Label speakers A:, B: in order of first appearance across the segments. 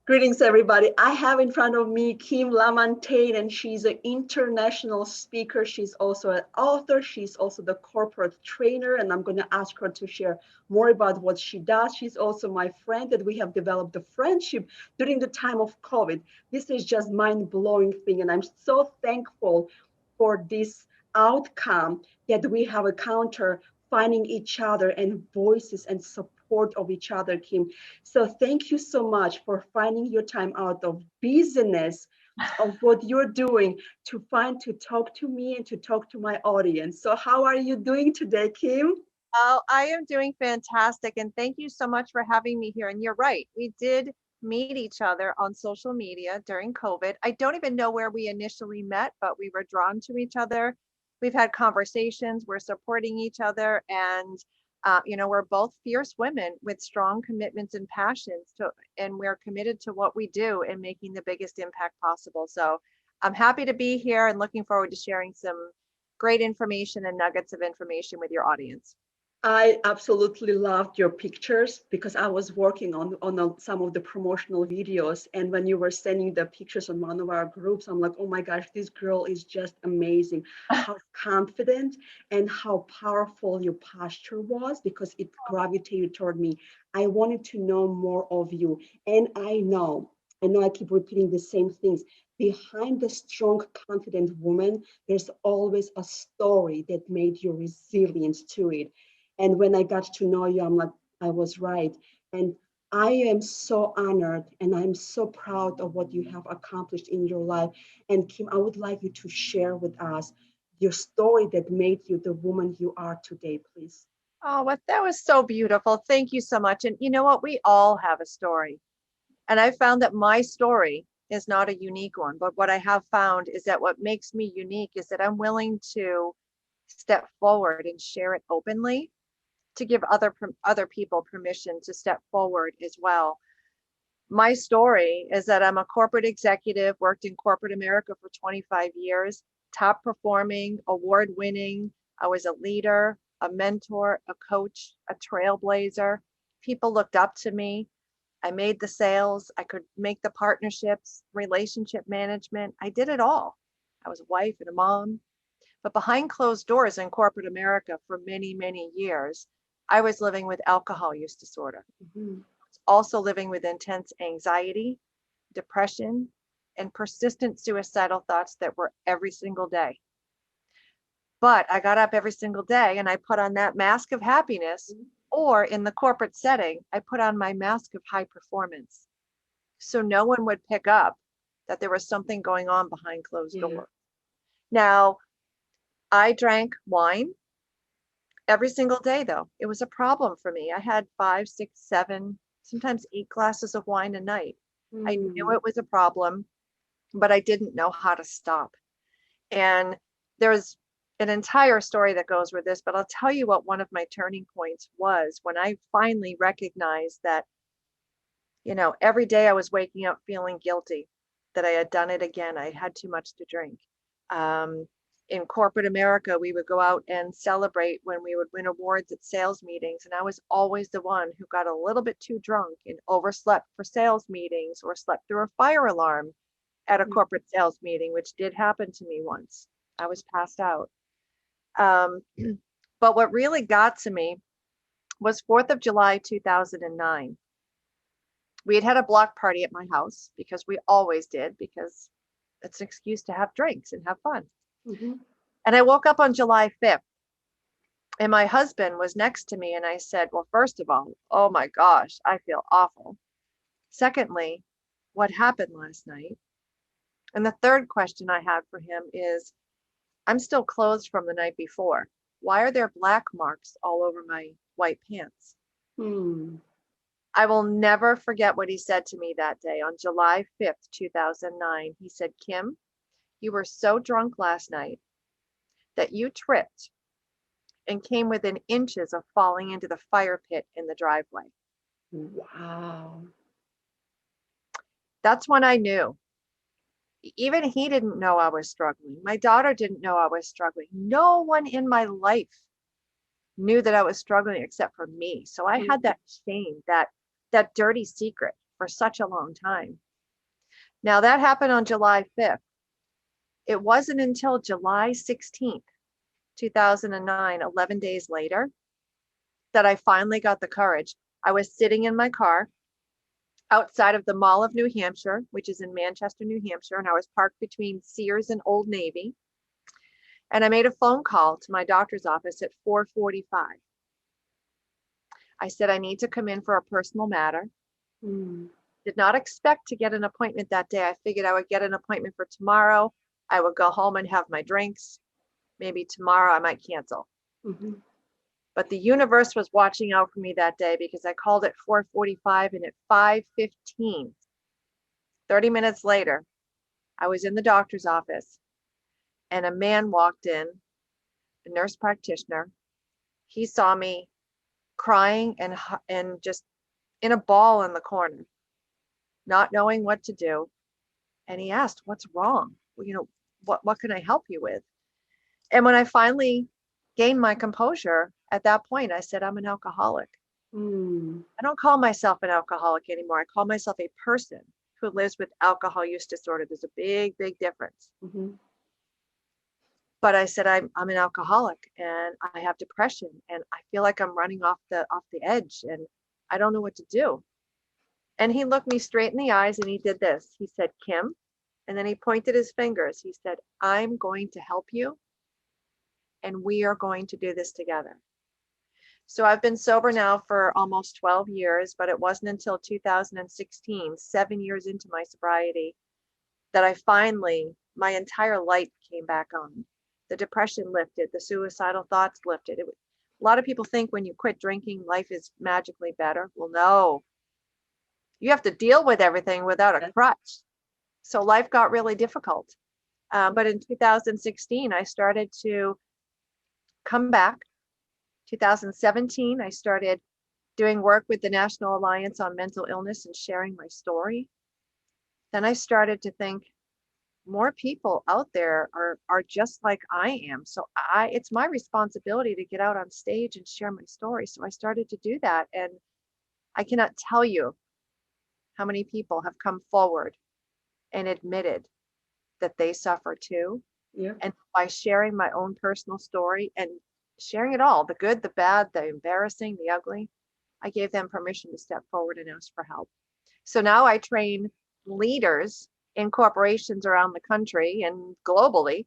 A: Greetings, everybody. I have in front of me Kim LaMontagne, and she's an international speaker. She's also an author. She's also the corporate trainer, and I'm going to ask her to share more about what she does. She's also my friend that we have developed a friendship during the time of COVID. This is just mind-blowing thing, and I'm so thankful for this outcome that we have encountered finding each other and voices and support of each other, Kim. So thank you so much for finding your time out of business of what you're doing to talk to me and to talk to my audience. So how are you doing today, Kim?
B: Oh, I am doing fantastic. And thank you so much for having me here. And you're right. We did meet each other on social media during COVID. I don't even know where we initially met, but we were drawn to each other. We've had conversations, we're supporting each other. And, we're both fierce women with strong commitments and passions and we're committed to what we do and making the biggest impact possible. So I'm happy to be here and looking forward to sharing some great information and nuggets of information with your audience.
A: I absolutely loved your pictures because I was working on some of the promotional videos. And when you were sending the pictures on one of our groups, I'm like, oh my gosh, this girl is just amazing. How confident and how powerful your posture was because it gravitated toward me. I wanted to know more of you. And I know I keep repeating the same things. Behind the strong, confident woman, there's always a story that made you resilient to it. And when I got to know you, I'm like, I was right. And I am so honored and I'm so proud of what you have accomplished in your life. And Kim, I would like you to share with us your story that made you the woman you are today, please.
B: Oh, what that was so beautiful. Thank you so much. And you know what? We all have a story. And I found that my story is not a unique one, but what I have found is that what makes me unique is that I'm willing to step forward and share it openly to give other people permission to step forward as well. My story is that I'm a corporate executive, worked in corporate America for 25 years, top performing, award winning. I was a leader, a mentor, a coach, a trailblazer. People looked up to me. I made the sales. I could make the partnerships, relationship management. I did it all. I was a wife and a mom. But behind closed doors in corporate America for many, many years, I was living with alcohol use disorder,
A: Mhm.
B: also living with intense anxiety, depression, and persistent suicidal thoughts that were every single day. But I got up every single day and I put on that mask of happiness, or in the corporate setting, I put on my mask of high performance. So no one would pick up that there was something going on behind closed
A: Yeah.
B: doors. Now, I drank wine every single day, though. It was a problem for me. I had 5, 6, 7, sometimes 8 glasses of wine a night. I knew
A: Mm.
B: it was a problem, but I didn't know how to stop. And there's an entire story that goes with this, but I'll tell you what one of my turning points was when I finally recognized that, every day I was waking up feeling guilty that I had done it again. I had too much to drink. Um, in corporate America, we would go out and celebrate when we would win awards at sales meetings. And I was always the one who got a little bit too drunk and overslept for sales meetings or slept through a fire alarm at a corporate sales meeting, which did happen to me once. I was passed out. Um, but what really got to me was 4th of July, 2009. We had had a block party at my house because we always did, because it's an excuse to have drinks and have fun.
A: Mhm.
B: And I woke up on July 5th and my husband was next to me. And I said, well, first of all, oh my gosh, I feel awful. Secondly, what happened last night? And the third question I had for him is, I'm still clothed from the night before. Why are there black marks all over my white pants?
A: Mm.
B: I will never forget what he said to me that day on July 5th, 2009. He said, Kim, you were so drunk last night that you tripped and came within inches of falling into the fire pit in the driveway.
A: Wow.
B: That's when I knew. Even he didn't know I was struggling. My daughter didn't know I was struggling. No one in my life knew that I was struggling except for me. So I had that shame, that dirty secret for such a long time. Now that happened on July 5th. It wasn't until July 16th, 2009, 11 days later, that I finally got the courage. I was sitting in my car outside of the Mall of New Hampshire, which is in Manchester, New Hampshire, and I was parked between Sears and Old Navy. And I made a phone call to my doctor's office at 4:45. I said, I need to come in for a personal matter. Did not expect to get an appointment that day. I figured I would get an appointment for tomorrow. I would go home and have my drinks. Maybe tomorrow I might cancel. But the universe was watching out for me that day, because I called at 4:45, and at 5:15, 30 minutes later, I was in the doctor's office, and a man walked in, a nurse practitioner. He saw me crying and just in a ball in the corner, not knowing what to do. And he asked, what's wrong? What can I help you with? And when I finally gained my composure, at that point, I said, I'm an alcoholic. I don't call myself an alcoholic anymore. I call myself a person who lives with alcohol use disorder. There's a big, big difference. But I said, I'm an alcoholic, and I have depression, and I feel like I'm running off the edge, and I don't know what to do. And he looked me straight in the eyes, and he did this. He said, Kim, and then he pointed his fingers. He said, I'm going to help you, and we are going to do this together. So I've been sober now for almost 12 years, but it wasn't until 2016, 7 years into my sobriety, that I finally, my entire light came back on. The depression lifted, the suicidal thoughts lifted. A lot of people think when you quit drinking, life is magically better. Well, no, you have to deal with everything without a crutch. So life got really difficult. But in 2016, I started to come back. 2017, I started doing work with the National Alliance on Mental Illness and sharing my story. Then I started to think, more people out there are just like I am. So it's my responsibility to get out on stage and share my story. So I started to do that. And I cannot tell you how many people have come forward and admitted that they suffer too. And by sharing my own personal story and sharing it all, the good, the bad, the embarrassing, the ugly, I gave them permission to step forward and ask for help. So now I train leaders in corporations around the country and globally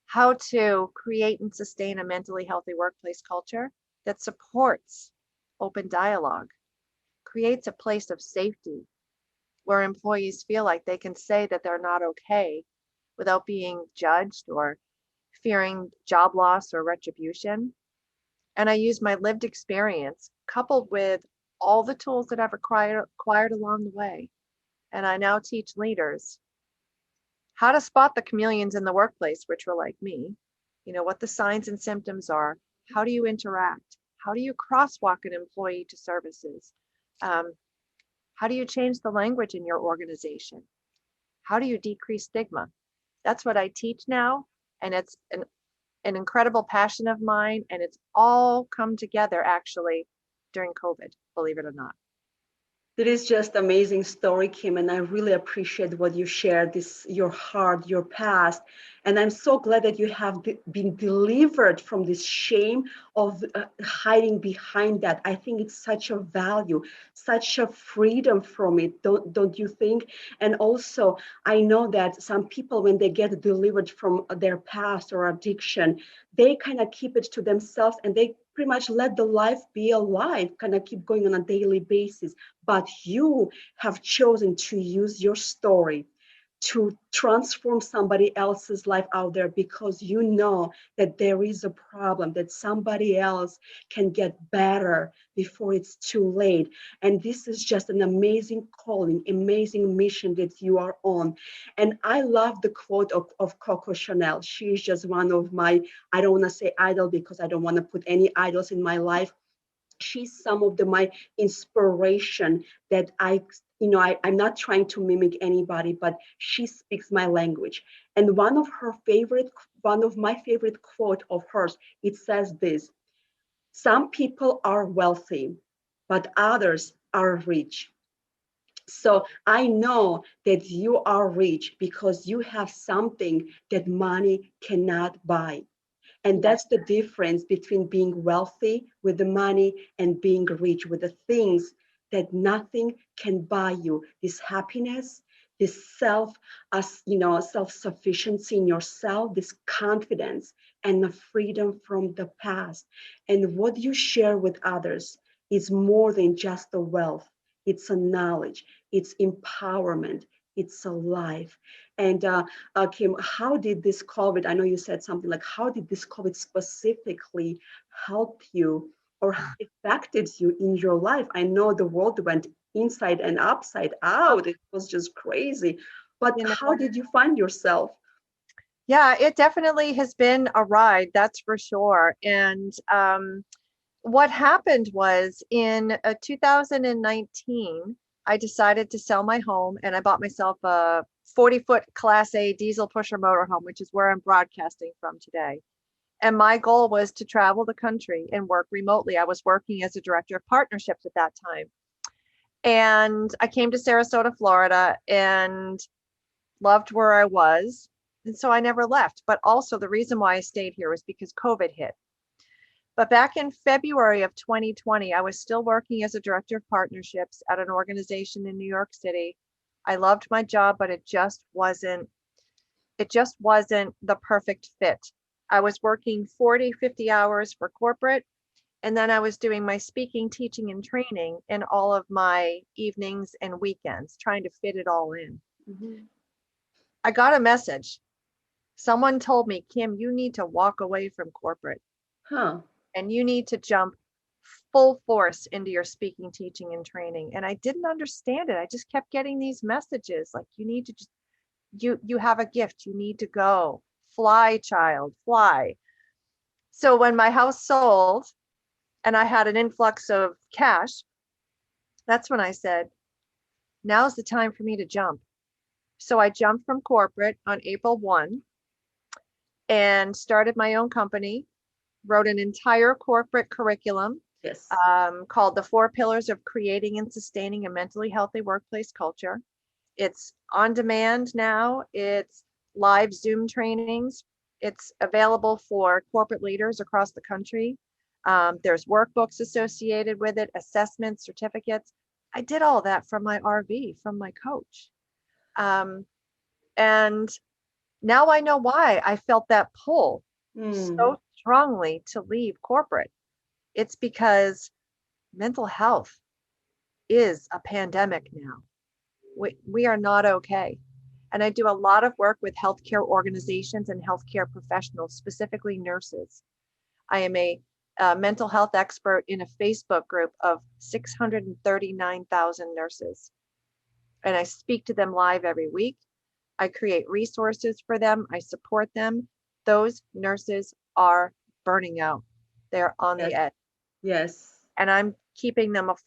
B: how to create and sustain a mentally healthy workplace culture that supports open dialogue, creates a place of safety where employees feel like they can say that they're not okay without being judged or fearing job loss or retribution. And I use my lived experience coupled with all the tools that I've acquired along the way. And I now teach leaders how to spot the chameleons in the workplace, which were like me, what the signs and symptoms are. How do you interact? How do you crosswalk an employee to services? How do you change the language in your organization? How do you decrease stigma? That's what I teach now. And it's an incredible passion of mine. And it's all come together actually during COVID, believe it or not.
A: It is just amazing story, Kim, and I really appreciate what you shared, your heart, your past. And I'm so glad that you have been delivered from this shame of hiding behind that. I think it's such a value, such a freedom from it, don't you think? And also, I know that some people, when they get delivered from their past or addiction, they kind of keep it to themselves, and they pretty much let the life be alive, kind of keep going on a daily basis. But you have chosen to use your story to transform somebody else's life out there, because you know that there is a problem, that somebody else can get better before it's too late. And this is just an amazing calling, amazing mission that you are on. And I love the quote of Coco Chanel. She is just one of my, I don't want to say idol, because I don't want to put any idols in my life. She's some of my inspiration that I'm not trying to mimic anybody, but she speaks my language. And one of my favorite quote of hers, it says this: some people are wealthy, but others are rich. So I know that you are rich because you have something that money cannot buy. And
B: Yes.
A: that's the difference between being wealthy with the money and being rich with the things that nothing can buy you. This happiness, this self-sufficiency in yourself, this confidence and the freedom from the past. And what you share with others is more than just the wealth. It's a knowledge, it's empowerment, it's a life. And Kim, how did this COVID, I know you said something like, how did this COVID specifically help you or affected you in your life? I know the world went inside and upside
B: Oh,
A: out. It was just crazy. But
B: you
A: how
B: know,
A: did you find yourself?
B: yeah, it definitely has been a ride, that's for sure. And what happened was in 2019, I decided to sell my home and I bought myself a 40-foot Class A diesel pusher motorhome, which is where I'm broadcasting from today. And my goal was to travel the country and work remotely. I was working as a director of partnerships at that time. And I came to Sarasota, Florida, and loved where I was. And so I never left. But also, the reason why I stayed here was because COVID hit. But back in February of 2020, I was still working as a director of partnerships at an organization in New York City. I loved my job, but it just wasn't the perfect fit. I was working 40, 50 hours for corporate, and then I was doing my speaking, teaching, and training in all of my evenings and weekends, trying to fit it all in.
A: Mhm.
B: I got a message. Someone told me, Kim, you need to walk away from corporate
A: Huh.
B: and you need to jump full force into your speaking, teaching, and training. And I didn't understand it. I just kept getting these messages like, you need to just, you have a gift, you need to go. Fly, child, fly. So when my house sold and I had an influx of cash, that's when I said, now's the time for me to jump. So I jumped from corporate on April 1 and started my own company, wrote an entire corporate curriculum
A: Yes.
B: called The Four Pillars of Creating and Sustaining a Mentally Healthy Workplace Culture. It's on demand now. It's live Zoom trainings. It's available for corporate leaders across the country. There's workbooks associated with it, assessments, certificates. I did all that from my RV, from my coach. Um, and now I know why I felt that pull
A: Mm.
B: so strongly to leave corporate. It's because mental health is a pandemic now. We are not okay. And I do a lot of work with healthcare organizations and healthcare professionals, specifically nurses. I am a mental health expert in a Facebook group of 639,000 nurses. And I speak to them live every week. I create resources for them. I support them. Those nurses are burning out. They're on the
A: Yes.
B: edge.
A: Yes.
B: And I'm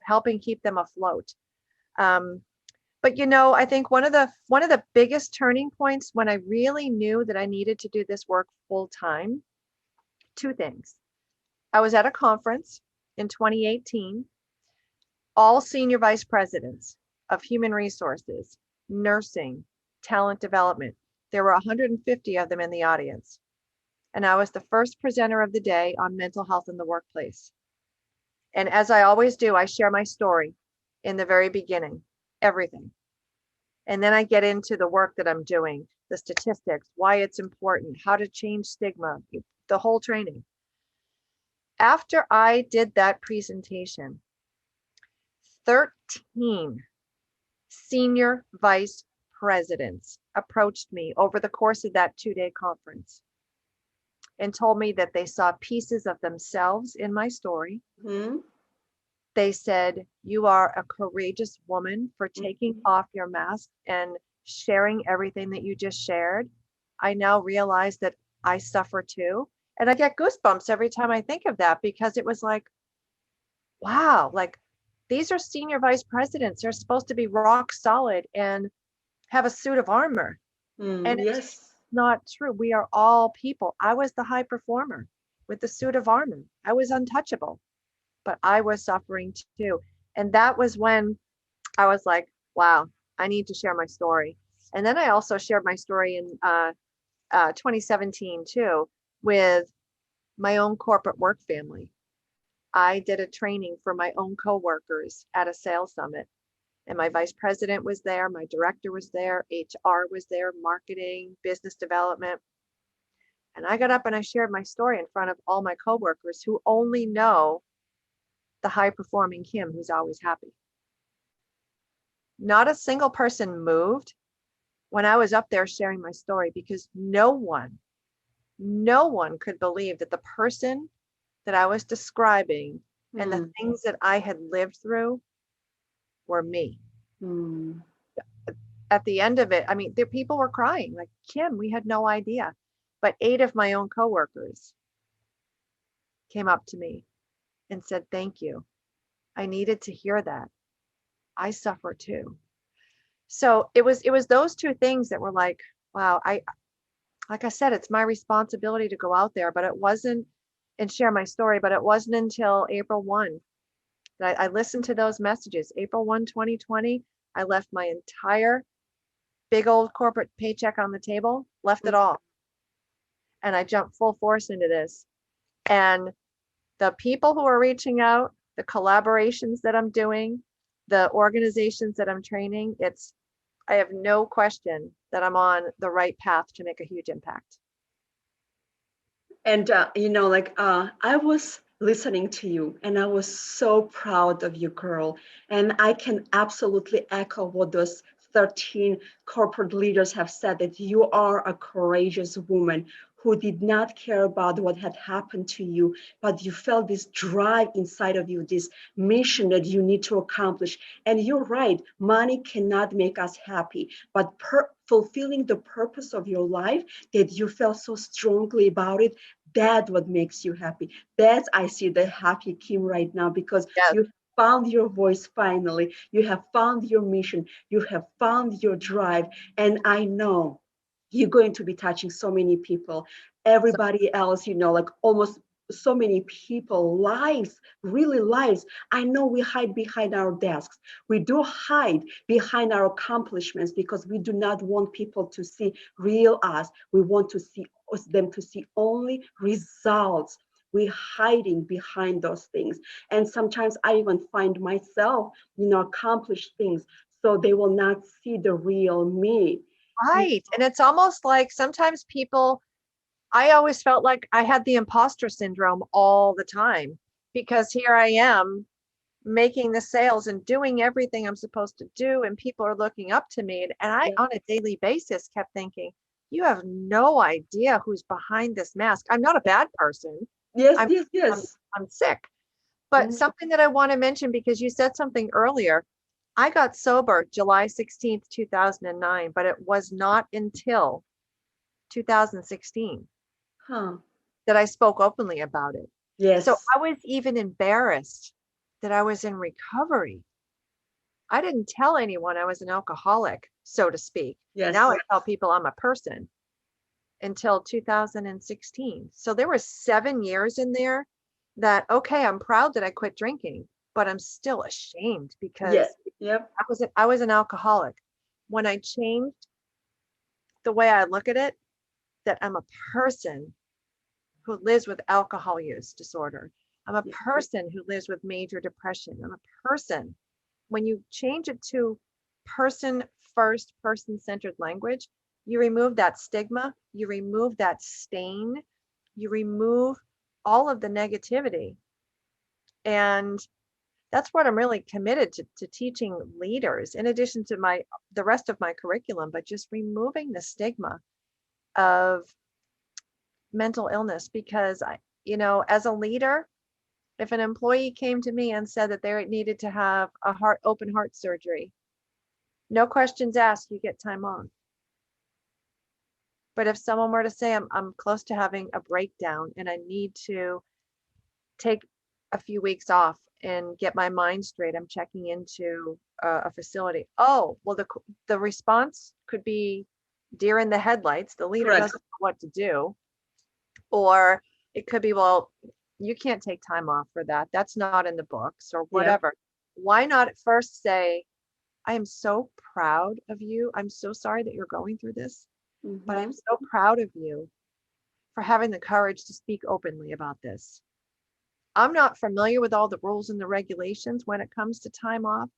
B: helping keep them afloat. Um, but I think one of the biggest turning points when I really knew that I needed to do this work full time, two things. I was at a conference in 2018, all senior vice presidents of human resources, nursing, talent development. There were 150 of them in the audience. And I was the first presenter of the day on mental health in the workplace. And as I always do, I share my story in the very beginning, everything. And then I get into the work that I'm doing, the statistics, why it's important, how to change stigma, the whole training. After I did that presentation, 13 senior vice presidents approached me over the course of that 2-day conference and told me that they saw pieces of themselves in my story.
A: Mhm.
B: They said, you are a courageous woman for taking
A: Mhm.
B: off your mask and sharing everything that you just shared. I now realize that I suffer too. And I get goosebumps every time I think of that because it was like, wow, like these are senior vice presidents. They're supposed to be rock solid and have a suit of armor.
A: Mm.
B: And it's
A: Yes.
B: not true. We are all people. I was the high performer with the suit of armor. I was untouchable, but I was suffering too. And that was when I was like, wow, I need to share my story. And then I also shared my story in 2017 too, with my own corporate work family. I did a training for my own coworkers at a sales summit, and my vice president was there, my director was there, HR was there, marketing, business development. And I got up and I shared my story in front of all my coworkers who only know the high performing Kim who's always happy. Not a single person moved when I was up there sharing my story, because no one could believe that the person that I was describing and the
A: Mm,
B: things that I had lived through were me.
A: mm,
B: At the end of it, I mean, people were crying like, Kim, we had no idea. But 8 of my own coworkers came up to me and said, thank you. I needed to hear that. I suffer too. So it was those two things that were like, wow, like I said, it's my responsibility to go out there, but it wasn't, and share my story, but it wasn't until April 1 that I listened to those messages. April 1, 2020, I left my entire big old corporate paycheck on the table, left it all. And I jumped full force into this. And the people who are reaching out, the collaborations that I'm doing, the organizations that I'm training, I have no question that I'm on the right path to make a huge impact.
A: And I was listening to you and I was so proud of you, girl. And I can absolutely echo what those 13 corporate leaders have said, that you are a courageous woman who did not care about what had happened to you, but you felt this drive inside of you, this mission that you need to accomplish. And you're right, money cannot make us happy, but fulfilling the purpose of your life that you felt so strongly about it, that's what makes you happy. That's, I see the happy Kim right now, because
B: Yes.
A: you found your voice finally. You have found your mission. You have found your drive. And I know you're going to be touching so many people.
B: So
A: Everybody else, like almost so many people, lives, really lives. I know we hide behind our desks. We do hide behind our accomplishments because we do not want people to see real us. We want to see them to see only results. We're hiding behind those things. And sometimes I even find myself, accomplish things so they will not see the real me.
B: right. And it's almost like sometimes I always felt like I had the imposter syndrome all the time, because here I am making the sales and doing everything I'm supposed to do, and people are looking up to me. And I,
A: Yeah.
B: on a daily basis, kept thinking, you have no idea who's behind this mask. I'm not a bad person.
A: Yes,
B: I'm
A: yes,
B: I'm,
A: yes.
B: I'm sick. But
A: Mhm.
B: something that I want to mention, because you said something earlier, I got sober July 16th, 2009, but it was not until 2016
A: Huh.
B: that I spoke openly about it. So
A: Yes,
B: I was even embarrassed that I was in recovery. I didn't tell anyone I was an alcoholic, so to speak. Now
A: yes.
B: I tell people I'm a person, until 2016. So there were 7 years in there that, okay, I'm proud that I quit drinking, but I'm still ashamed
A: Yeah.
B: because
A: Yep.
B: I was an alcoholic. When I changed the way I look at it, that I'm a person who lives with alcohol use disorder. I'm a
A: Yeah.
B: person who lives with major depression. I'm a person. When you change it to person first, person centered language, you remove that stigma, you remove that stain, you remove all of the negativity. And that's what I'm really committed to teaching leaders, in addition to the rest of my curriculum, but just removing the stigma of mental illness. Because as a leader, if an employee came to me and said that they needed to have a open heart surgery, no questions asked, you get time off. But if someone were to say, I'm close to having a breakdown and I need to take a few weeks off and get my mind straight, I'm checking into a facility. Oh, well, the response could be deer in the headlights. The leader
A: Correct.
B: doesn't know what to do. Or it could be, well, you can't take time off for that. That's not in the books or
A: Yep.
B: whatever. Why not at first say, I am so proud of you. I'm so sorry that you're going through this, but I'm
A: Mhm.
B: so proud of you for having the courage to speak openly about this. I'm not familiar with all the rules and the regulations when it comes to time off.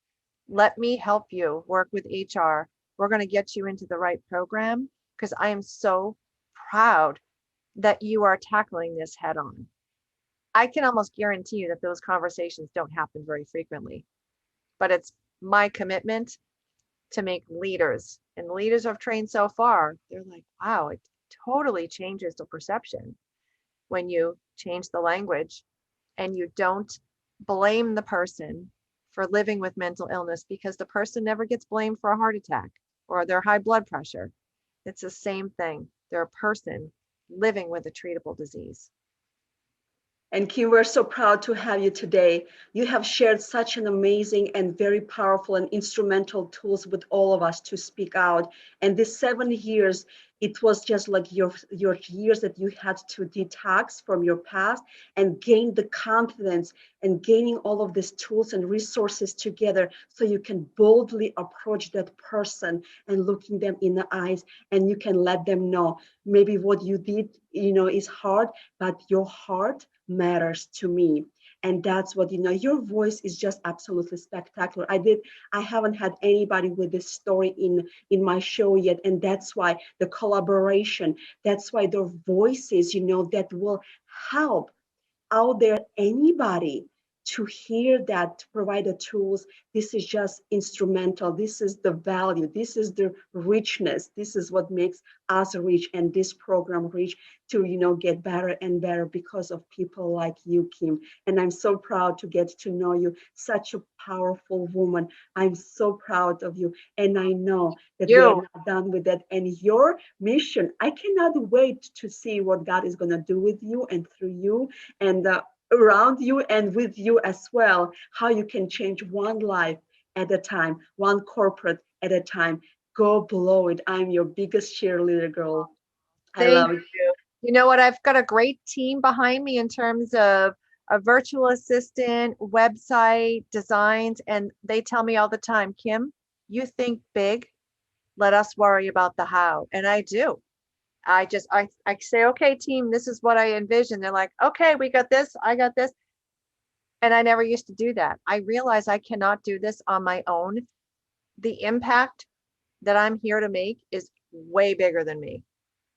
B: Let me help you work with HR. We're going to get you into the right program because I am so proud that you are tackling this head on. I can almost guarantee you that those conversations don't happen very frequently, but it's my commitment to make leaders. And the leaders I've trained so far, they're like, wow, it totally changes the perception when you change the language and you don't blame the person for living with mental illness, because the person never gets blamed for a heart attack or their high blood pressure. It's the same thing. They're a person living with a treatable disease.
A: And Kim, we're so proud to have you today. You have shared such an amazing and very powerful and instrumental tools with all of us to speak out. And this 7 years, it was just like your years that you had to detox from your past and gain the confidence and gaining all of these tools and resources together so you can boldly approach that person and looking them in the eyes, and you can let them know maybe what you did, is hard, but your heart matters to me. And that's what, your voice is just absolutely spectacular. I haven't had anybody with this story in my show yet, and that's why the collaboration, that's why their voices, that will help out there anybody to hear that, to provide the tools. This is just instrumental. This is the value. This is the richness. This is what makes us rich and this program rich, to get better and better because of people like you, Kim. And I'm so proud to get to know you. Such a powerful woman. I'm so proud of you. And I know that we are
B: You,
A: not done with that. And your mission, I cannot wait to see what God is going to do with you and through you, and around you and with you as well, how you can change one life at a time, one corporate at a time. Go blow it. I'm your biggest cheerleader, girl. I
B: thank
A: love it.
B: you. You know what? I've got a great team behind me in terms of a virtual assistant, website designs, and they tell me all the time, Kim, you think big, let us worry about the how. And I do. I say, okay, team, this is what I envision. They're like, okay, we got this, I got this. And I never used to do that. I realize I cannot do this on my own. The impact that I'm here to make is way bigger than me.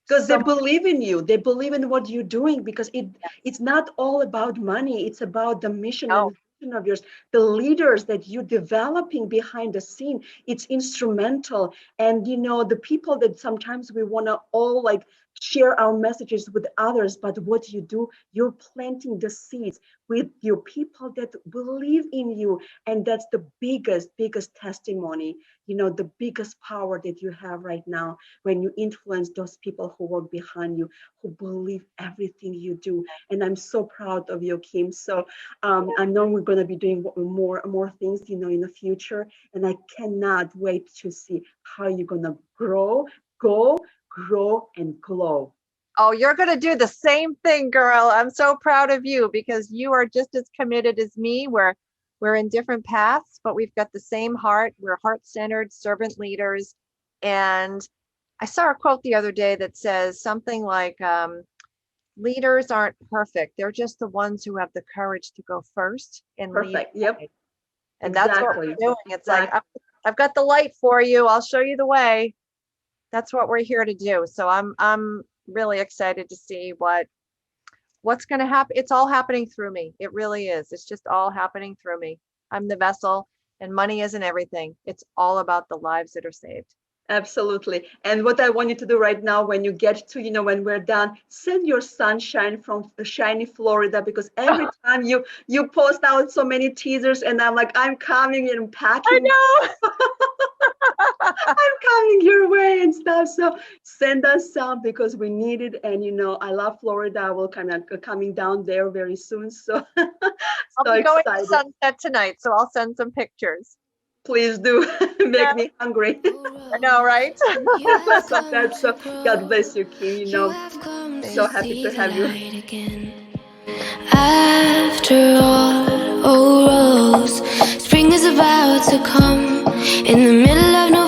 A: Because they
B: So
A: believe in you, they believe in what you're doing, because it's not all about money, it's about the mission
B: no,
A: and vision of yours, the leaders that you're developing behind the scene. It's instrumental. And the people that sometimes we want to all like share our messages with others, but what you do, you're planting the seeds with your people that believe in you. And that's the biggest testimony, the biggest power that you have right now, when you influence those people who work behind you, who believe everything you do. And I'm so proud of you, Kim. So I know we're going to be doing more things, in the future. And I cannot wait to see how you're going to grow, and glow.
B: oh, you're going to do the same thing, girl. I'm so proud of you because you are just as committed as me. We're in different paths, but we've got the same heart. We're heart-centered servant leaders. And I saw a quote the other day that says something like, leaders aren't perfect. They're just the ones who have the courage to go first and lead.
A: Perfect. Yep.
B: And that's what
A: Exactly.
B: we're doing. It's like,
A: Exactly.
B: I've got the light for you. I'll show you the way. That's what we're here to do. So I'm really excited to see what's going to happen. It's all happening through me. It really is. It's just all happening through me. I'm the vessel, and money isn't everything. It's all about the lives that are saved.
A: Absolutely. And what I want you to do right now, when you get to, when we're done, send your sunshine from the shiny Florida, because every time you post out so many teasers, and I'm like, I'm coming and
B: I
A: packing.
B: know.
A: I'm coming your way and stuff. So send us some, because we need it. And I love Florida. I will kind of coming down there very soon. So
B: I'll
A: so
B: be going to
A: excited.
B: Sunset tonight, so I'll send some pictures.
A: Please do.
B: Yeah,
A: Make me hungry.
B: I know, right?
A: So that's so. God bless you, Kim. So
B: Thank you.
A: happy to have you.
C: After all, oh Rose, spring is a about to come in the middle of November.